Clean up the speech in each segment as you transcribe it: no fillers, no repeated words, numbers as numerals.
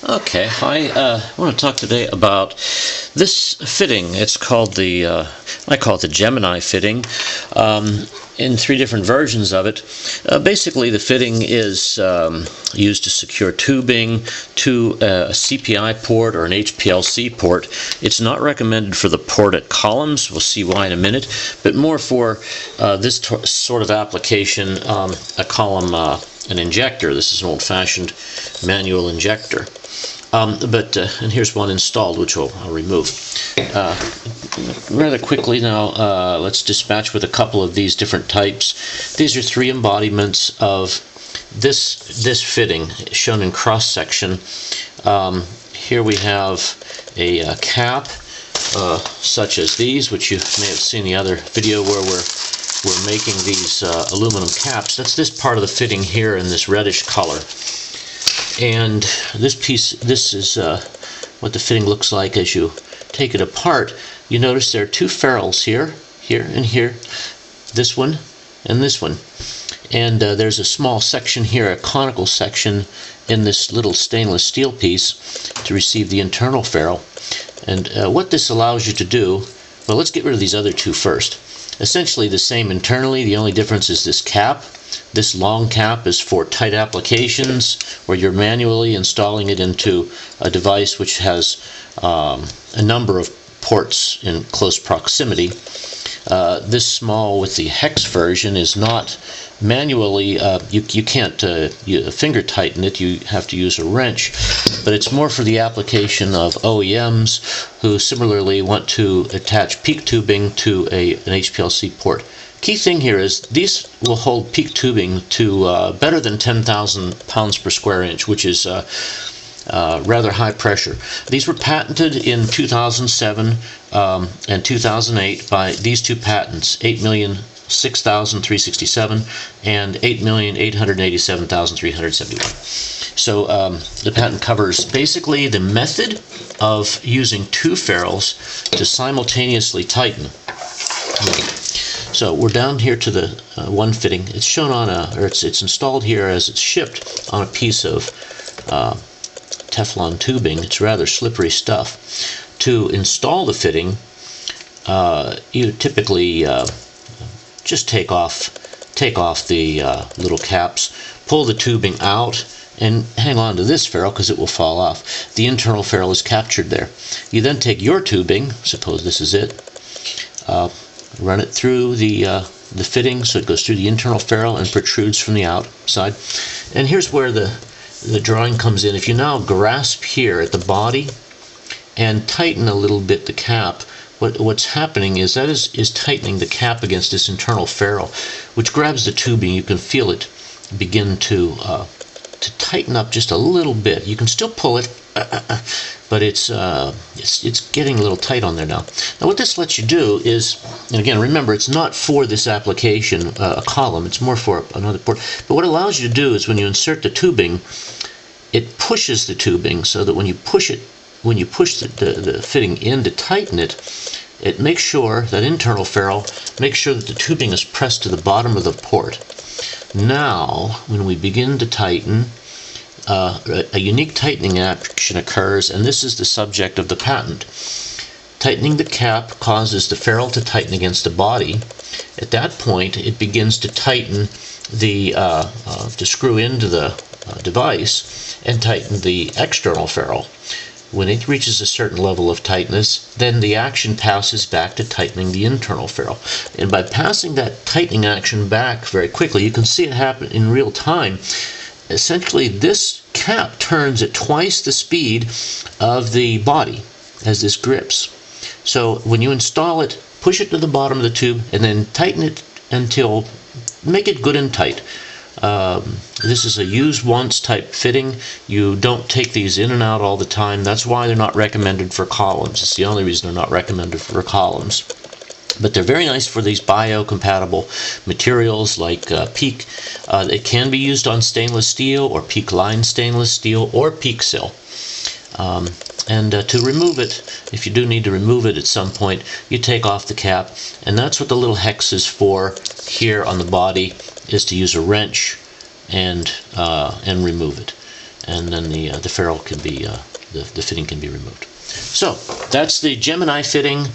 Okay, I want to talk today about this fitting. It's called I call it the Gemini fitting, in 3 different versions of it. Basically, the fitting is used to secure tubing to a CPI port or an HPLC port. It's not recommended for the ported columns. We'll see why in a minute, but more for this sort of application, a column, an injector. This is an old-fashioned manual injector. And here's one installed, which I'll remove. Rather quickly now, let's dispatch with a couple of these different types. These are 3 embodiments of this fitting, shown in cross-section. Here we have a cap, such as these, which you may have seen the other video where we're making these aluminum caps. That's this part of the fitting here in this reddish color. And this is what the fitting looks like as you take it apart. You notice there are 2 ferrules here, and here, this one and this one. And there's a small section here, a conical section in this little stainless steel piece to receive the internal ferrule. And what this allows you to do, well, let's get rid of these other 2 first. Essentially the same internally, the only difference is this cap. This long cap is for tight applications where you're manually installing it into a device which has a number of ports in close proximity. This small with the hex version is not manually, you can't finger tighten it, you have to use a wrench, but it's more for the application of OEMs who similarly want to attach PEEK tubing to an HPLC port. Key thing here is these will hold PEEK tubing to better than 10,000 pounds per square inch, which is rather high pressure. These were patented in 2007 and 2008 by these 2 patents, 8,006,367 and 8,887,371. So the patent covers basically the method of using 2 ferrules to simultaneously tighten. So we're down here to the one fitting. It's shown on it's installed here as it's shipped on a piece of Teflon tubing. It's rather slippery stuff. To install the fitting, you typically just take off the little caps, pull the tubing out, and hang on to this ferrule because it will fall off. The internal ferrule is captured there. You then take your tubing, suppose this is it, run it through the fitting so it goes through the internal ferrule and protrudes from the outside. And here's where the drawing comes in. If you now grasp here at the body and tighten a little bit the cap, what's happening is that is tightening the cap against this internal ferrule, which grabs the tubing. You can feel it begin to tighten up just a little bit. You can still pull it, but it's getting a little tight on there now. Now what this lets you do is, and again remember, it's not for this application, a column, it's more for another port, but what it allows you to do is when you insert the tubing, it pushes the tubing so that when you push the fitting in to tighten it, it makes sure, that internal ferrule, makes sure that the tubing is pressed to the bottom of the port. Now, when we begin to tighten, a unique tightening action occurs, and this is the subject of the patent. Tightening the cap causes the ferrule to tighten against the body. At that point, it begins to tighten to screw into the device and tighten the external ferrule. When it reaches a certain level of tightness, then the action passes back to tightening the internal ferrule. And by passing that tightening action back very quickly, you can see it happen in real time. Essentially, this cap turns at twice the speed of the body as this grips. So when you install it, push it to the bottom of the tube and then tighten it until, make it good and tight. This is a use once type fitting. You don't take these in and out all the time. That's why they're not recommended for columns. It's the only reason they're not recommended for columns. But they're very nice for these biocompatible materials like PEEK. It can be used on stainless steel or PEEK line stainless steel or PEEKSil. To remove it, if you do need to remove it at some point, you take off the cap, and that's what the little hex is for here on the body, is to use a wrench and remove it. and then the ferrule can be the fitting can be removed. So that's the Gemini fitting,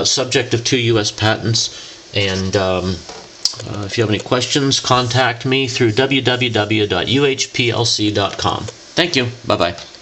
subject of 2 U.S. patents. And if you have any questions, contact me through www.uhplc.com. Thank you. Bye-bye.